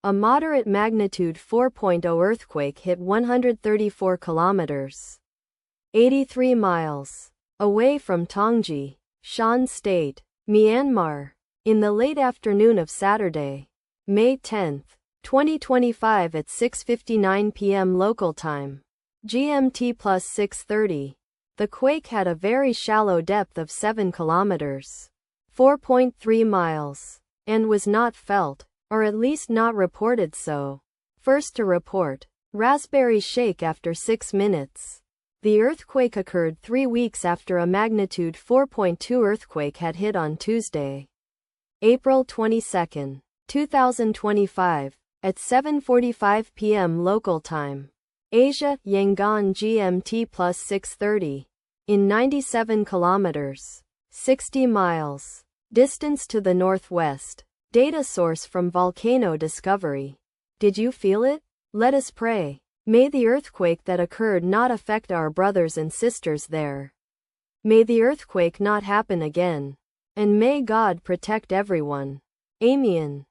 A moderate magnitude 4.0 earthquake hit 134 kilometers, 83 miles, away from Taunggyi, Shan State, Myanmar, in the late afternoon of Saturday, May 10, 2025 at 6:59 p.m. local time, GMT plus 6:30. The quake had a very shallow depth of 7 kilometers, 4.3 miles, and was not felt, or at least not reported so. First to report, RaspberryShake after 6 minutes. The earthquake occurred 3 weeks after a magnitude 4.2 earthquake had hit on Tuesday, April 22, 2025, at 7:45 p.m. local time, Asia, Yangon GMT plus 6:30, in 97 kilometers, 60 miles, distance to the northwest. Data source from Volcano Discovery. Did you feel it? Let us pray. May the earthquake that occurred not affect our brothers and sisters there. May the earthquake not happen again. And may God protect everyone. Amen.